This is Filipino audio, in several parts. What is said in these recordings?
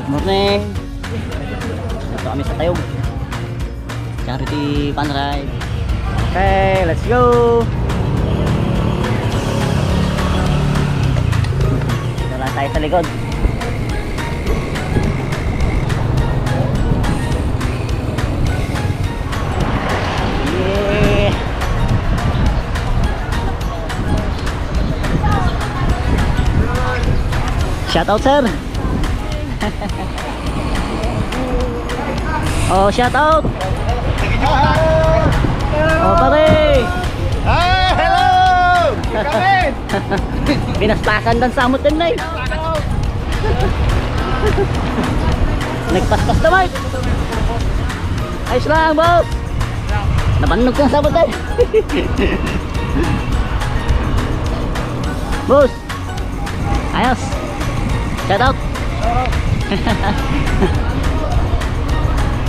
Morning. Ito kami sa Tayog. Charity Fun Ride. Okay, let's go. Dito lang tayo sa likod. Yeah. Shout out, sir. Oh, shout out. Oh, pare. Hi, hello! Kami! Pinaspasan dan samot din na eh. Nagpaspas na, Mark. Ayos lang, boss. Nabanog ka sa samot din. Boss. Ayos. Shout out.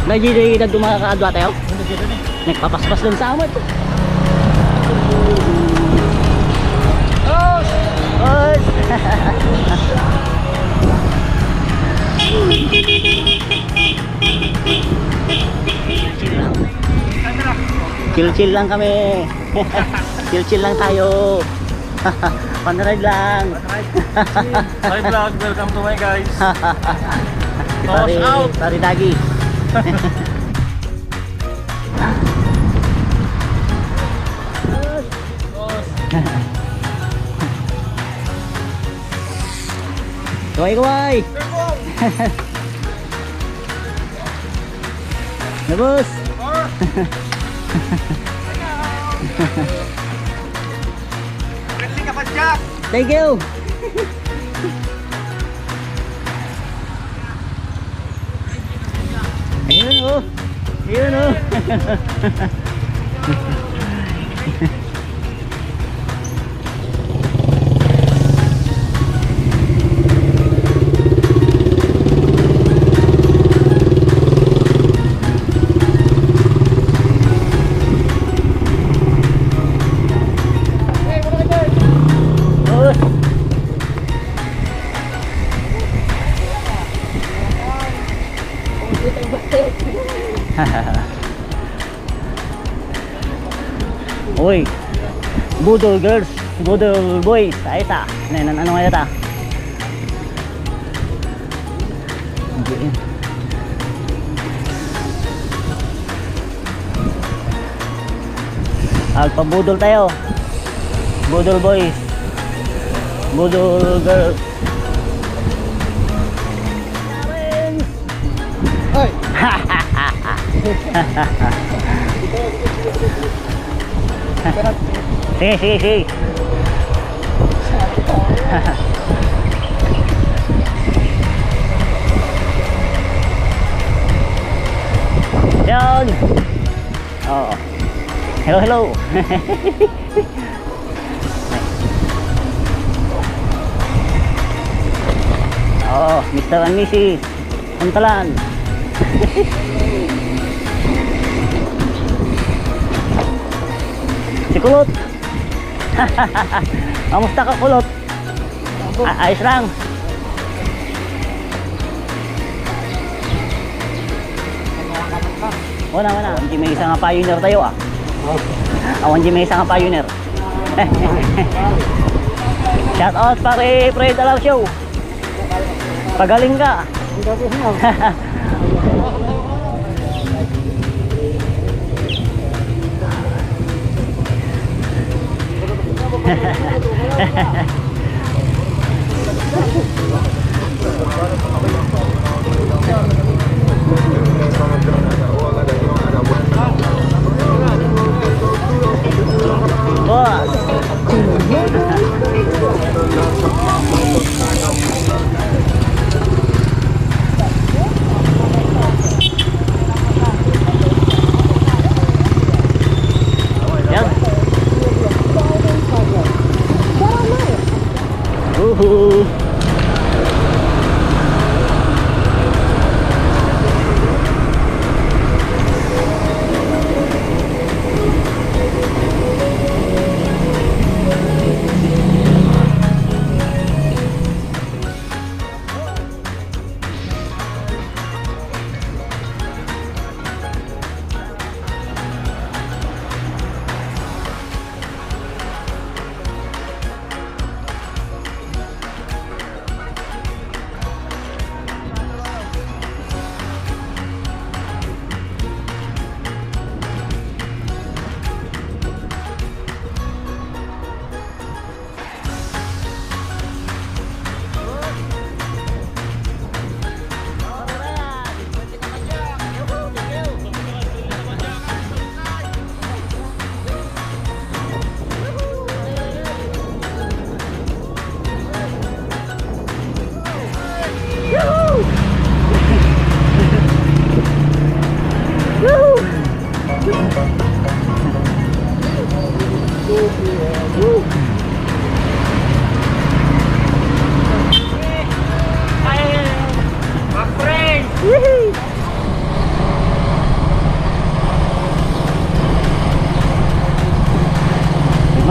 Lagi na dumakaadwa tayo. Nagpapaspas din sa amot. Boss! Chill-chill lang kami. Chill-chill lang tayo. Panride lang. Hi vlog, welcome to my guys. Toss out. Tari dagi. Kaway. Na boss. Friendly ka pa, Jack! Thank you. Ayun oh. Ayun oh. Uy, budol girls, budol boys, ayos ah. Ano nga yata? Agpabudol tayo. Budol boys, budol girls. Hoy! Sige. Yan. Oh. Hello. Oh, Mr. and Mrs. Puntalan. Si Kulot. Kamusta ka, Kulot? Ayos lang. Wala. Hindi may isa nga pioneer tayo ah. Hindi may isa nga pioneer. Shout out pare, Fred Alaw Show. Pagaling ka. Boss. Yan.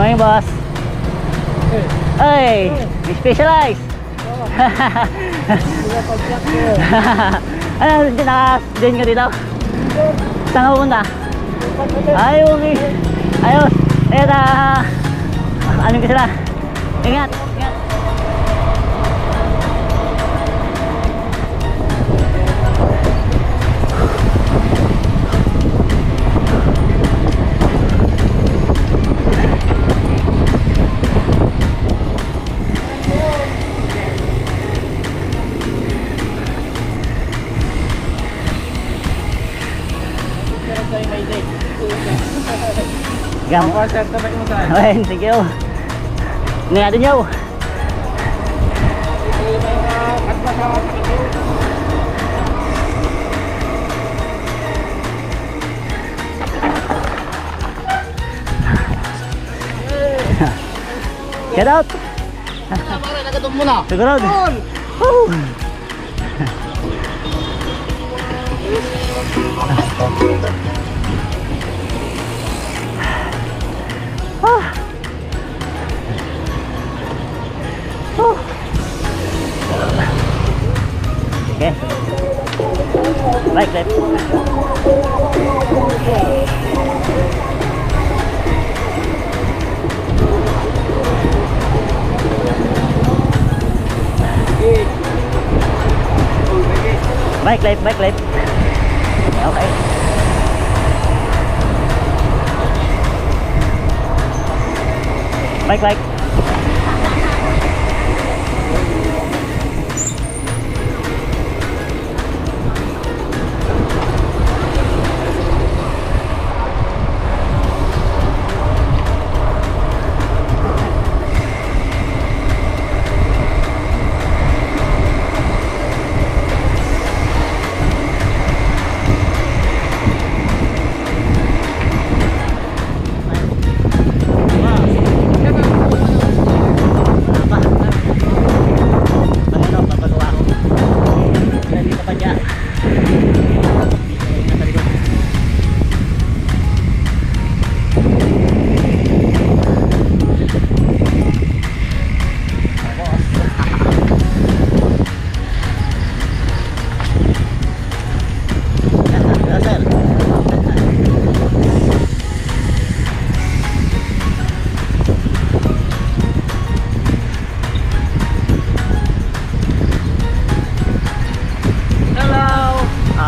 morning, boss. Hey, specialized. Ano, naka-join ka dito? Saan ka pupunta? Ay, okay. Ayos. Ayan, ano ka sila? Ingat, ingat. Gam. Apa sir, sampai ke Musa? Ayun, thank you. Ini ada nyaw. Get out. Pare, nagatom mo na. Sigurad. Woo. Ah. Oh. Okay. Baik, baik. Baik, baik, baik, baik. Okay. Baik, baik.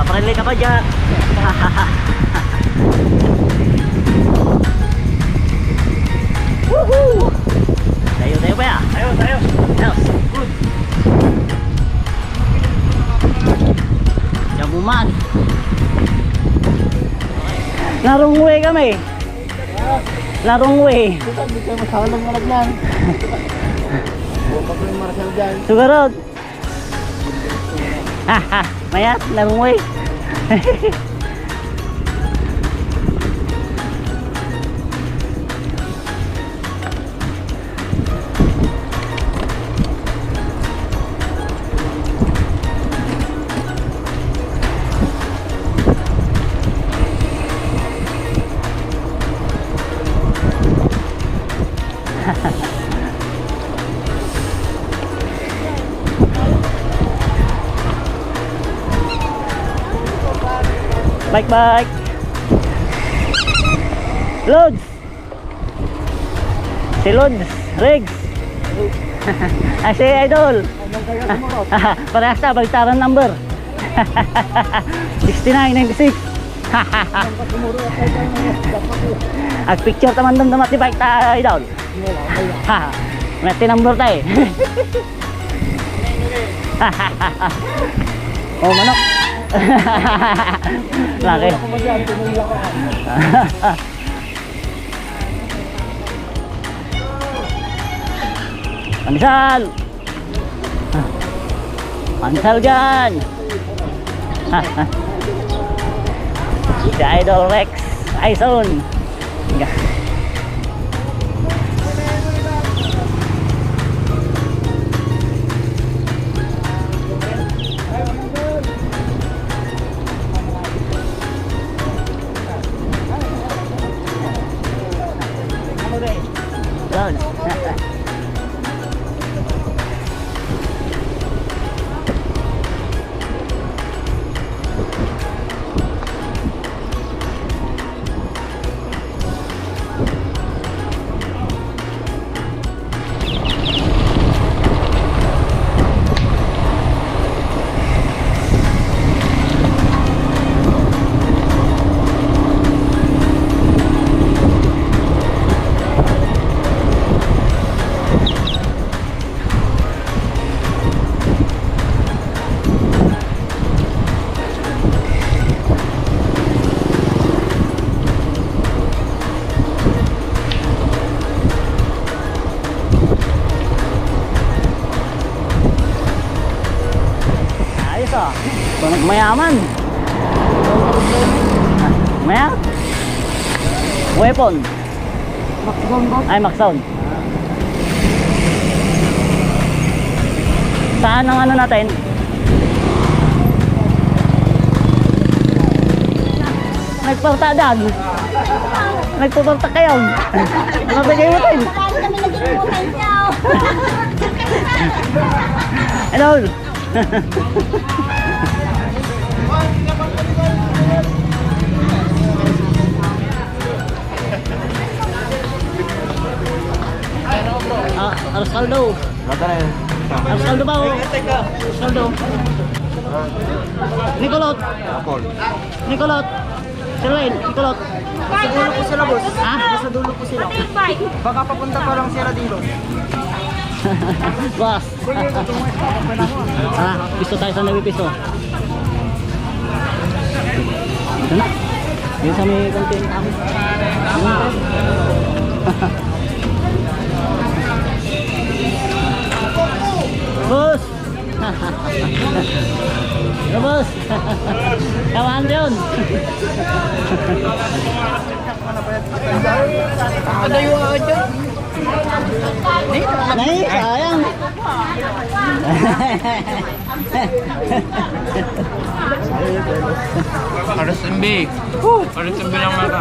Friendly ka pa dyan. Woohoo! Tayo pa ya. Ayo. Yes. Good. Jamuman. Larong way kami. Larong way. Hindi kayo masalang malagyan. Huwag pa yung Marcel dyan. Sugarod. Haha, mayat, larong way. Bike. Loads. Si Loads, Regs. Ay, si Idol. Parehas na, bagtaran number. 6996. Ag picture taman dum damat di bike ta Idol. Mati number tayo. Oh, manok. Laki. Pansal. Pansal dyan. Si Idol Rex Ison. ah. Mayaman. Maya? Weapon. Ay, Maxsound. Saan ang ano natin? Nagpartadag. Nagpupunta kayo. Mabigay mo din. Kami naging momento. Hello. Arsaldo. Arsaldo ba? Arsaldo. Nicolot. Nicolot. Sirwin, Nicolot. Nasa dulo po sila, boss. Ha? Nasa dulo po sila. Baka papunta pa lang sila dito. Boss. Ah, piso tayo sa nabipiso. Ito na. Yung sa may content ako. Boss! Ano boss? Kawan yun. Ano yung ako dyan? Nay, sayang. RSMB. RSMB lang mata.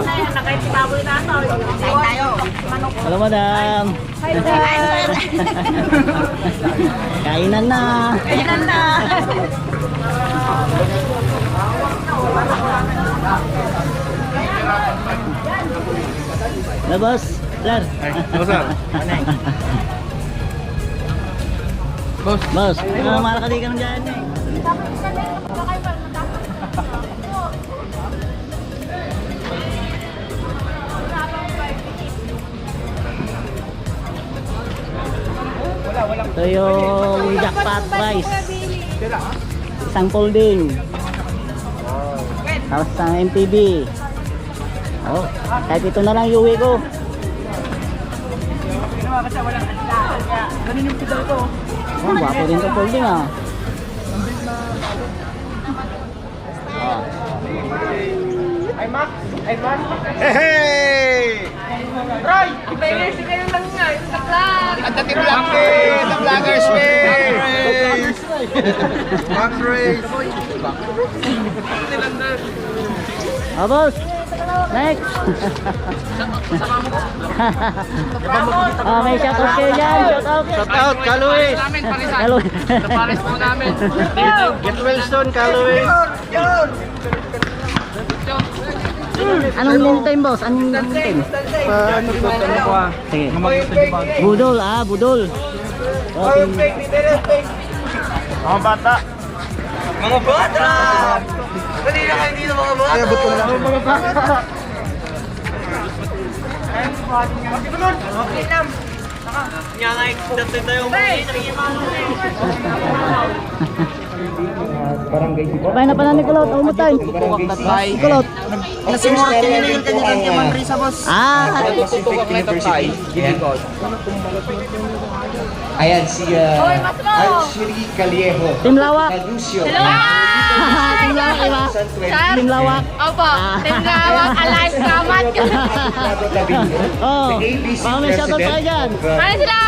Halo madam. Kainan na. Kailan na. Na boss. Lar. Boss. Boss, malakadi ka ng dyan eh. Ito yung jackpot prize. Isang folding. Tapos isang MTB. Oh, kahit ito na lang iuwi ko. Oh, guwapo din ito folding ah. Oh. Hey! Roy! Players, kayo lang nga. At the Team Blackpit! The Blackers Race! Black Race! Oh, boss. Next. Oh, may shoutout kayo dyan. Shoutout. Shout out, Kaluis! Namin, parisan. Hello. Napares po namin. Get well soon, Kaluis! Anong team boss? Anong team? Ano po, ano po ah? Sige. Budol, budol. Oh, team. Mga bata! Mga bata! Dali na kayo dito mga bata! Ay, abot ko na lang. Mga bata! Kapay na pala ni Kulot. Ako mo tayo. Kulot. Nasimura kanya na yung kanya-kanya man rin sa boss. Ah. Ayan si Archery Caliejo. Team Lawak. Lucio. Team Lawak, iba? Team Lawak. Opo, tinawag alive kamat. Oh. Baka may shoutout kayo dyan. Ano sila?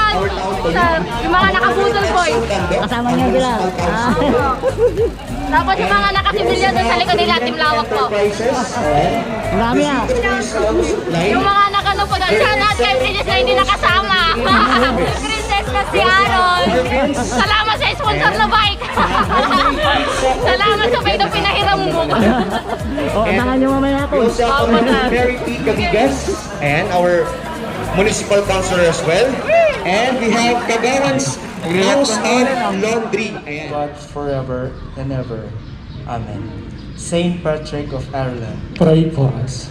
Yung mga nakabudol boy. Kasama niyo sila. Ah. Tapos yung mga nakasibilyo doon sa likod nila, Team Lawak po. Ang dami ah. Yung mga nakano po doon, sana kay Princess na hindi nakasama. Princess na si Aaron. Salamat sa sponsor na bike. Salamat sa bike na pinahiram mo. Oh, abangan niyo mamaya ako. We also have Mary P. Cabigas and our municipal councilor as well. And we have Cagaran's House and Laundry. Ayan. God forever and ever. Amen. Saint Patrick of Ireland, Pray for us.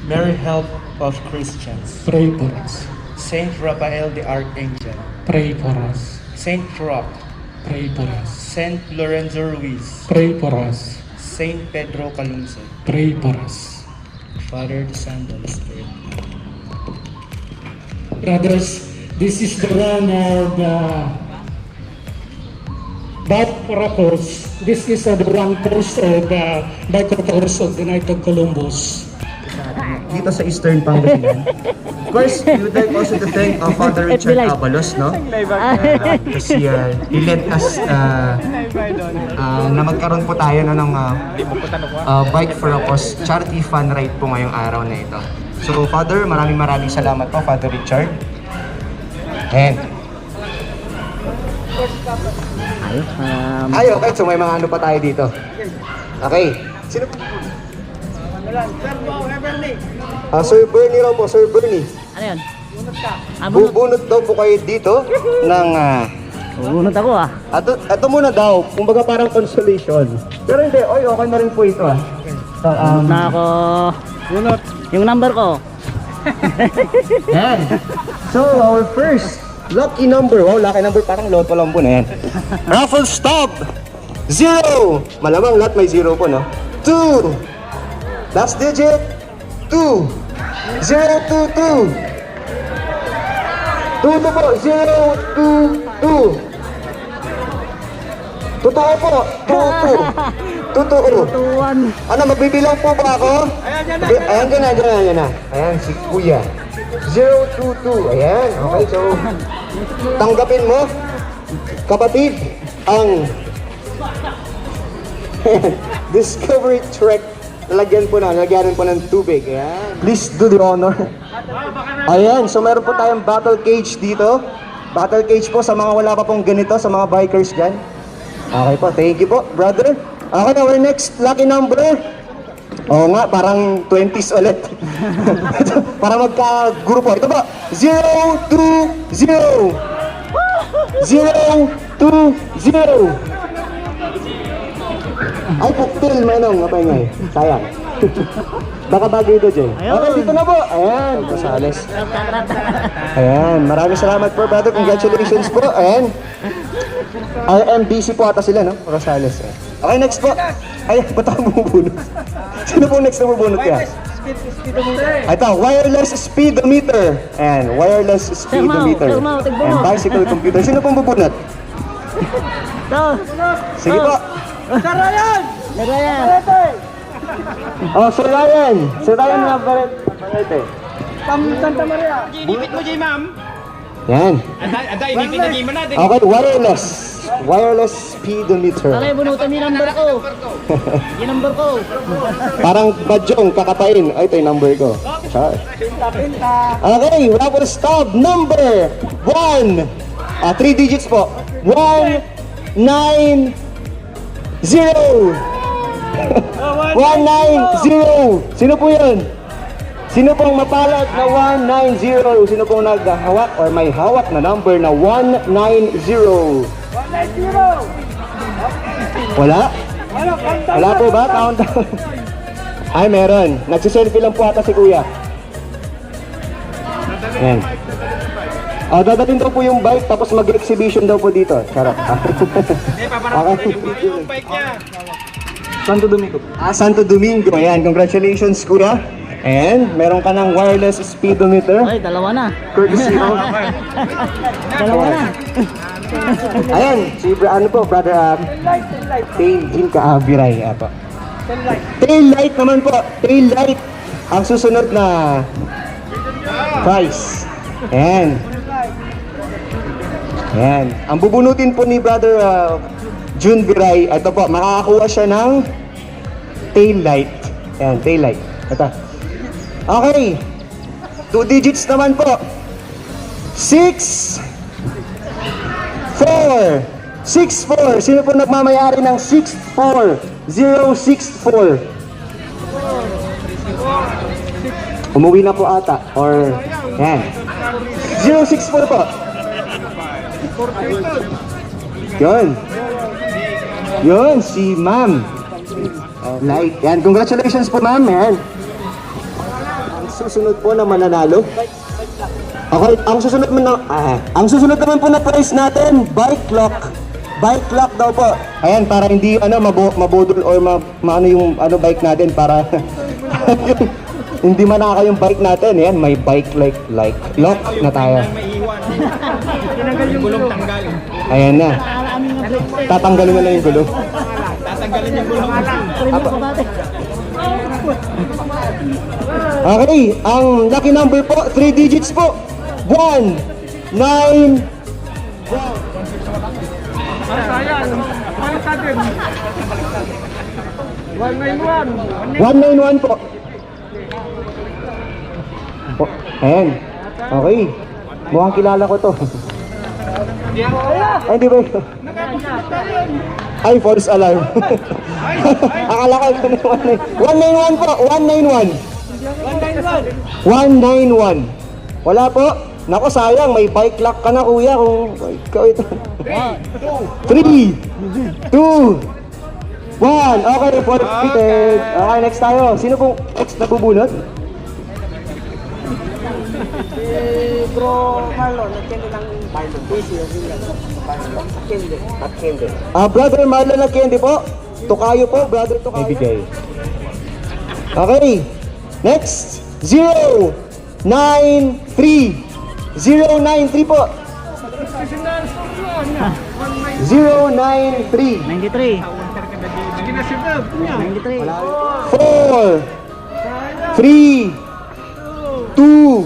Mary Help of Christians, Pray for us. Saint Raphael the Archangel, Pray for us. Saint Rock, Pray for us. Saint Lorenzo Ruiz, Pray for us. Saint Pedro Calungsod, Pray for us. Father, the Son, and the Spirit. Brothers, this is the runner of the But for a course, this is the one course of micro course of the Knight of Columbus. Dito sa Eastern Pangasinan. Of course, we would like also to thank Father Richard Abalos, no? Kasi he led us na magkaroon po tayo ng Bike for a Cause charity fun ride po ngayong araw na ito. So, Father, maraming salamat po, Father Richard. And Ayos. okay, so may mga ano pa tayo dito. Okay. Sino? Sir Bernie raw po, Sir Bernie. Ano yan? Bunot. Bubunot daw po kayo dito ng Bunot ako ah. Ito muna daw, kumbaga parang consolation. Pero hindi, okay na rin po ito ah. So, Na ako. Yung number ko. yan. So, our first lucky number. Wow, lucky number, parang loto lang po na yan. Raffle stop! 0! Malamang lahat may 0 po, no? 2! Last digit, 2. 022. 2 po, 022. Totoo po, 22. Totoo. Tuwan. Ano, magbibilang po ba ako? Ayan, dyan na. Ayan, si Kuya. 022. Ayan, okay, so tanggapin mo, kapatid, ang Discovery Trek. Lagyan po ng tubig. Ayan. Please do the honor. Ayan, so meron po tayong battle cage dito. Battle cage po sa mga wala pa pong ganito, sa mga bikers dyan. Okay po, thank you po, brother. Okay, our next lucky number. Oo nga, parang 20s ulit. Para magka-grupo. Ito po, 020. 020. Ay, cocktail, manong, kapay sayang. Baka bagay ito, Jay. Okay, dito na po. Ayan, Rosales. Ayan, maraming salamat po, brother. Congratulations po. Ayan. RMDC po ata sila, no? Rosales. Okay, next po. Ay, ba't ako bumubunot? Sino po next na bubunot kaya? Ito, wireless speedometer. Ayan, wireless speedometer. And bicycle computer. Sino pong bubunot? Ito. Sige po. Ryan. Oh, Sir Ryan. Sir Ryan na paret. Santa Maria. Ginipit mo, Jay, ma'am. Yan. Aday, ibigin na game mo na. Okay, wireless. Wireless speedometer. Aray, bunutan yung number ko. Yung number ko. Parang badyong kakapain. Ay, ito yung number ko. Char. Okay, raffle stop number 1. 3 digits po. 190. 190. Sino po yun? Sino pong mapalad na 190? Sino pong naghahawak or may hawak na number na 190? Wala? Wala po ba? Countdown. Ay, meron. Nagsiselfie lang po ata si Kuya. Ayan. Dadating daw po yung bike tapos mag-exhibition daw po dito. Charot. Okay. Santo Domingo. Santo Domingo. Ayan, congratulations, Kuya. And meron ka ng wireless speedometer. Ay, dalawa na. Courtesy of... Dalawa na. Ayan, si brother Tail Jim Kaabiray. Tail light naman po. Tail light. Ang susunod na prize. Ayan. Ayan. Ang bubunutin po ni brother June Biray, ito po, makakakuha siya ng tail light. Ayan, tail light. Ito. Okay. 2 digits naman po. 6 4 6-4. Sino po nagmamayari ng 6-4? 064. Umuwi na po ata. Or, yan. 064 po. Yun. Yun, si ma'am. Light. Yan, congratulations po ma'am. Yan. Ang susunod po na mananalo. Okay, ang susunod naman po na prize natin, bike lock. Bike lock daw po. Ayan, para hindi mabudol or maano yung bike natin para hindi manaka yung bike natin. Ayan, may bike like lock na tayo. Tinanggal yung gulong tanggal. Ayan na. Tatanggalin na lang yung gulong. Tatanggalin yung gulong. Okay, ang lucky number po, 3 digits po. 1, 9, 191 po. Oh, ayan. Okay. Mukhang kilala ko to. Ay, di ba ito? Ay, false alarm. Akala ko ito na 191 po. 191. Wala po. Nako, sayang. May bike lock ka na, kuya. Kung ikaw ito. 3, 2, 1. Okay, forfeited. Okay, next tayo. Sino pong next na bubunot? Brother Marlon Nagkendi po. Tukayo po, brother Tukayo. Ibigay. Okay. Next. 093. 093 po. 093. 93. 93. 4, 3, 2,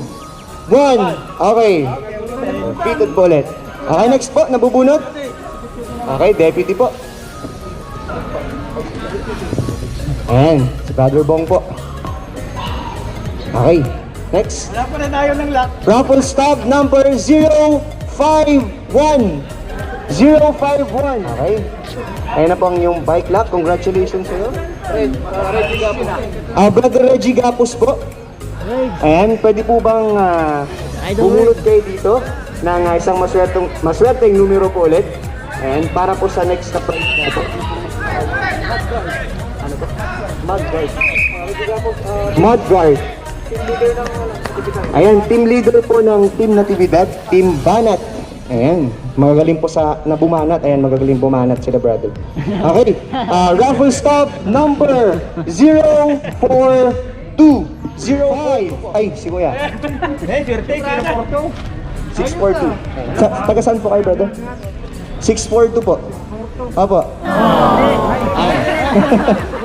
1. Okay. Repeated po ulit. Okay, next po. Nabubunot. Okay, deputy po. Ayan, si Brother Bong po. Okay, next. Wala pa na tayo ng lock. Raffle stop number 051. 051. Okay. Ayan na po ang yung bike lock. Congratulations sa'yo. Brother Reggie Gapos po. Ayan, pwede po bang bumunod kayo dito ng isang maswerteng numero po ulit. Ayan, para po sa next na prize na po. Ano po? Mudguard. Mudguard. Ayan, team leader po ng Team Natividad, Team Banat. Ayan, magagaling po sa nabumanat. Ayan, magagaling bumanat sila, brother. Okay, raffle stop number 04205. Ay, si Kuya. Eh, swerte, kaya na porto. 642. Taga saan po kayo, brother? 642 po. Opo.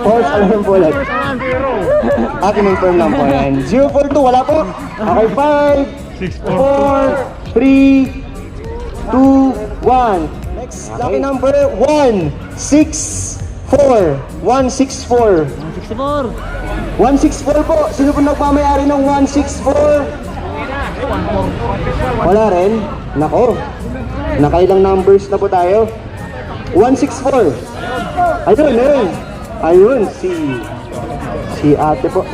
False alarm po ulit. Confirm lang po yan. 042, wala po. Okay, 5, 4, 3, 2, 1. Next, lucky number 164. 164. 64. 164 po. Sino po nagmamayari ng 164? Wala rin? Nako. Nakailang numbers na po tayo. 164. Ayun, ayun. Ayun, si ate po.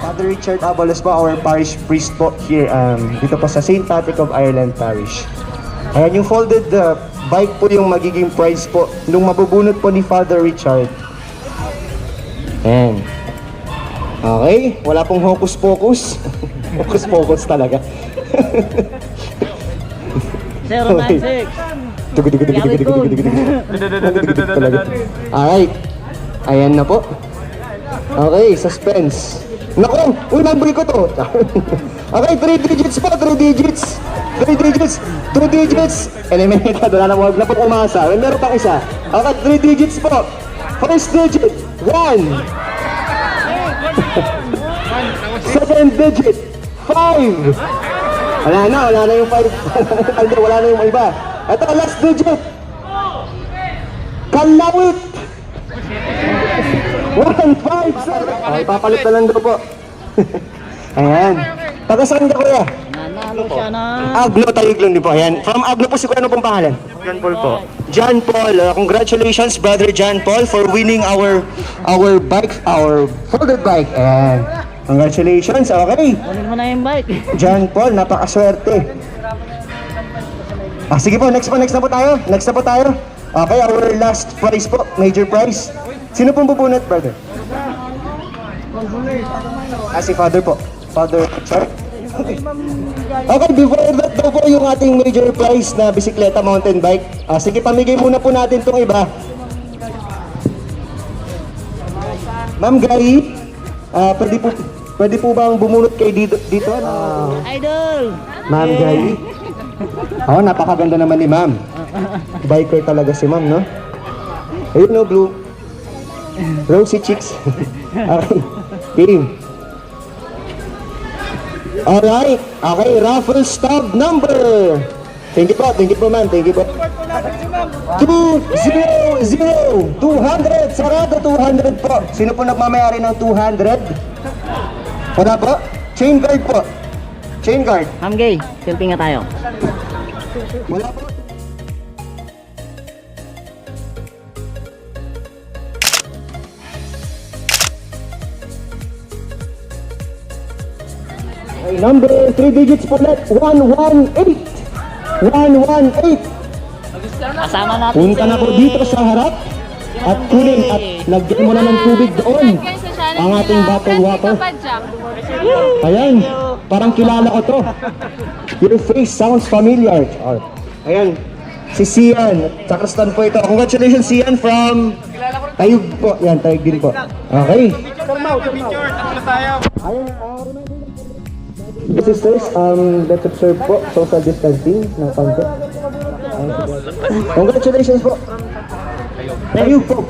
Father Richard Abalos po, our parish priest po here, dito po sa St. Patrick of Ireland Parish. Ayan, yung folded bike po yung magiging prize po nung mabubunot po ni Father Richard. Ayan. Okay, wala pong hocus-pocus. Hocus-pocus talaga. 096. Alright. Ayan na po. Okay, suspense. Naku! Uy, number ko to! Okay, 3 digits po, 3 digits. 3 digits, 2 digits. Eliminated, wala na, huwag na po umasa. Meron pang isa. Okay, 3 digits po. First digit, 1. Second digit, 5. Wala na yung 5. Wala na yung iba. Ito, last digit. Kalawit. 1, 5, 7. Okay, papalit na lang daw po. Ayan. Taga saan ka, kuya? Nanalo siya na. Aglo, Tayiglon din po. Ayan. From Aglo po si kuya, ano pong pangalan? John Paul po. John Paul. Congratulations, brother John Paul, for winning our bike, our folded bike. Ayan. Congratulations. Okay. Kunin mo na yung bike. John Paul, napakaswerte. Sige po, next na po tayo. Okay, our last prize po, major prize. Sino pong bubunot, brother? Si Father po. Father, sorry. Okay, before that daw po yung ating major prize na bisikleta mountain bike. Sige, pamigay muna po natin itong iba. Ma'am Gary, pwede po bang bumunot kayo dito? Idol. Ma'am Gary. Oh, napakaganda naman ni ma'am. Biker talaga si ma'am, no? Ayun, no, blue. Rosy cheeks. Okay. Game. Alright. Okay, raffle stub number. Thank you po, ma'am. Thank you po. 200. 200. Sarado 200 po. Sino po nagmamayari ng 200? Wala po? Chain guard po. Chain guard. Ma'am Gay, selfie nga tayo. Wala po. Okay, number 3 digits po ulit. 118. 118. Kasama natin Punta na po dito sa harap at kunin at lagyan mo na ng tubig doon ang ating bottle water. Ayan, parang kilala ko to. Your face sounds familiar. Oh, ayan, si Sian. Sakristan po ito. Congratulations, Sian, from Tayug po. Yan, Tayug din po. Okay. Ayan, sisters, let's observe po social distancing ng konti. Congratulations po. Tayug po.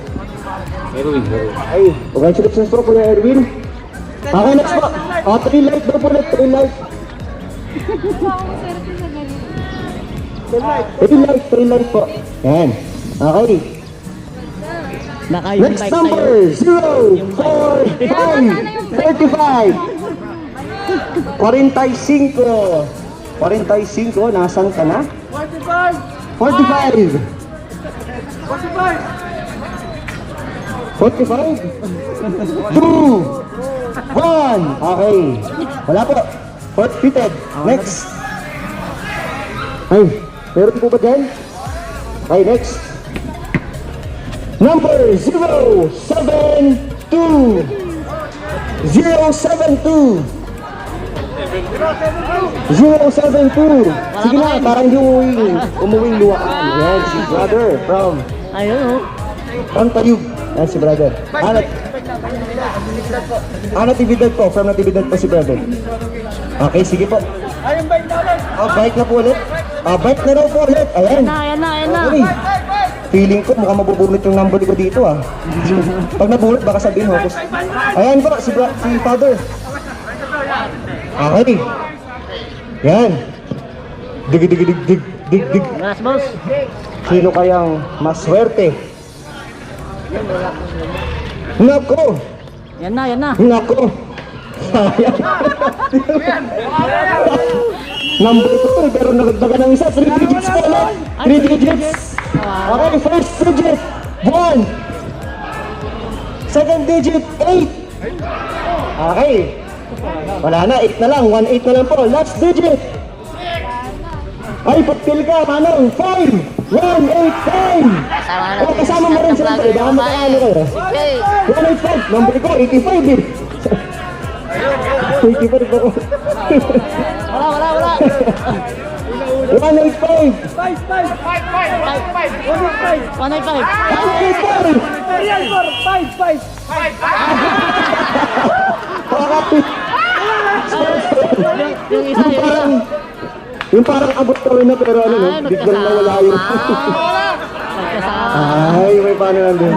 Ay, congratulations po, Kuya Erwin. Okay, next po. 3 light daw po ulit, 3 light. 3 light po. Yan. Okay. Next number, 045. 45, nasan ka na? 45. 45. 2, 1. Okay. Wala po. Forfeited. Next. Ay, meron po ba dyan? Okay, next. Number 072. 072. 072. Sige na, parang hindi umuwing luwaan. Yan, si brother from Ayun, oh. Tayug. Yan si brother. Natividad po. From Natividad po si brother. Okay, sige po. Ayun, bike na ulit. Bike na po ulit. Bike na raw po ulit. Ayan. Ayan na. Okay. Feeling ko mukhang mabubunot yung number ko dito ah. Pag nabunot baka sabihin mo. Ayan po, si father. Okay. Yan. Dig. Last boss. Sino kayang maswerte? Nako. Yan na. Nako. Number 2 pero nagdagan ng isa. 3 digits po ulit. 3 digits. Okay, first digit 1. Second digit 8. Okay. Wala na, 8 na lang. 1-8 na lang po. Last digit. Ay, pagpil ka, manong. 5. 185. Oh, kasama mo rin sila. Baka makaano kayo. 185. Number ko, 85 eh. 85 ako. Wala. 185. 185. Yung isa. Yung parang abot kami na pero ano no, biglang nawala yung... Ay, may paano nandun.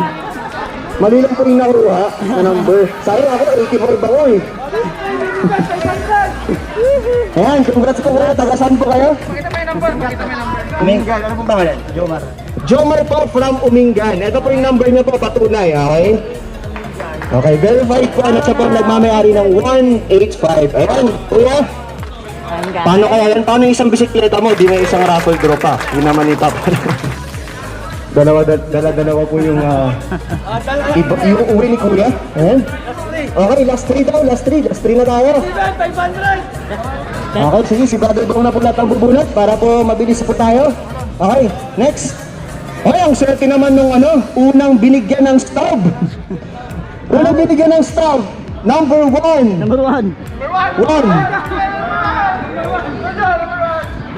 Mali lang po yung nakuha na number. Sayang ako, 85 ako eh. Ayan, congrats po kayo. Taga-saan po kayo? Umingan, ano pong pangalan? Jomar po from Umingan. Ito po yung number niya po, patunay, okay? Okay, verified po na siya po nagmamayari ng 185. Ayan, kuya. Paano kaya yan? Paano yung isang bisikleta mo? Di may isang raffle draw pa. Yun naman ni Papa. Dala-dalawa po yung yung uwi ni Kuya. Ayan. Okay, last 3 daw. Last 3 na tayo. 500. Okay, sige. Si Brother Bong na po lahat ang bubunot para po mabilis po tayo. Okay, next. Okay, ang swerte naman nung unang binigyan ng stub. Unang binigyan ng stub. Number 1. Number 1. 1.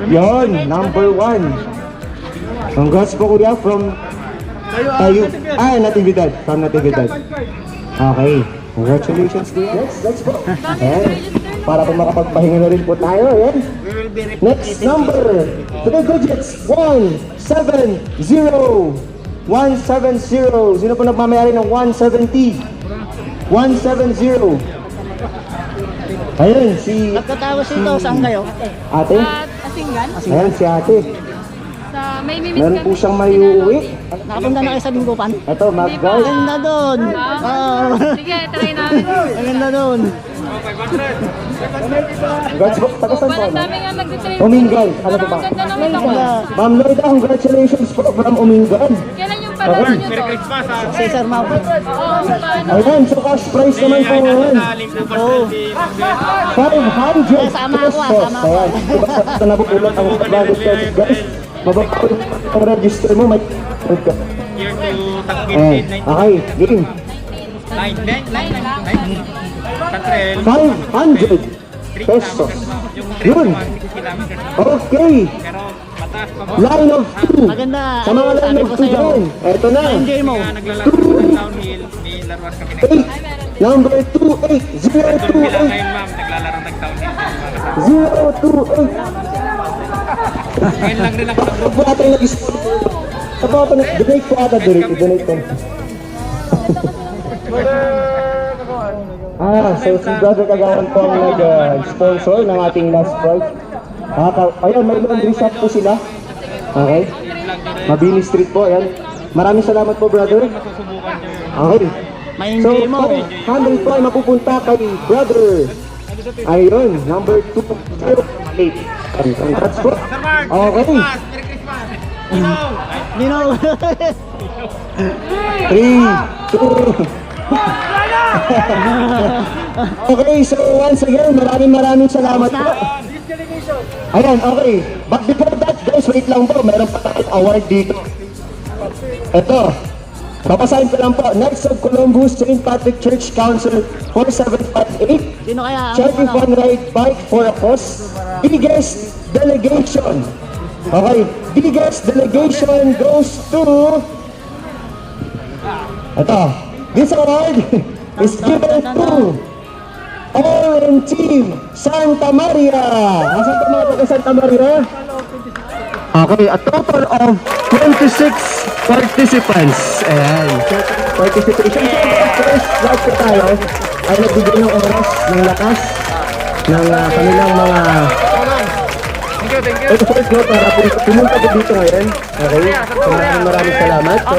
Yon, number 1. Congrats po Kuya from Tayug. Natividad. From Natividad. Okay. Congratulations Kuya. Let's go. Ayan. para po makapagpahinga na rin po tayo. Ayan. Next number, 3 digits, 170. 170. Sino po nagmamayari ng 170? 170. Ayun, si Pagkatapos ito, saan kayo? ate. Asingan? Ayan, si ate. Sa may mimit Meron po siyang may uuwi. Nakapunta na kayo sa Binggupan? Ito, mag-guard. Maganda doon. Sige, try namin. Maganda doon. Guards po, taga saan po? Parang dami nga nag-train. Umingal. Ano po ba? Parang ganda naman ako. Ma'am Loida, congratulations po from Umingal. Kailan yung panalo nyo to? Cesar Mau. Oo, paano? Ayan, so cash prize naman po ngayon. Oo. 500 Sama ako, pesos. sama ako. Ayan, basta nabupulot ang 500 pesos, guys. Mababa ang register mo, may ka. Year to Ayan, okay, game. 500 pesos. Yun. Okay. Line of 2. Maganda. Sa mga line Sabi of ko 2 sa'yo. dyan. Eto na. Enjoy mo. 8. Number 28. 028. 028. Ngayon lang rin ako Huwag po natin nag-sponsor. Donate po ata, donate po. So si Brother Kagawan po ang nag-sponsor ng ating last prize. Ayun, may laundry shop po sila. Okay. Mabini Street po, ayan. Maraming salamat po, brother. Okay. So, Ma-enjoy mo. 100 po ay mapupunta kay Brother. Ayun, number 208. Congrats po. Okay. Lino. 3, 2. Okay, so once again, maraming salamat po. Ayan, okay. But before that, guys, wait lang po. Meron pa tayong award dito. Ito. Papasahin ko lang po. Knights of Columbus, St. Patrick Church Council 4758. Sino kaya? Charity Fun Ride Bike for a Cause. Biggest delegation. Okay. Biggest delegation goes to... Ito. This award is given to Owen Team Santa Maria. Nasaan ka mga taga Santa Maria? Okay, a total of 26 participants. Ayan. Participation. First, lahat po tayo ay nagbigay ng oras, ng lakas, ng kanilang mga effort no, para pumunta po dito ngayon. Okay? So, maraming salamat. So,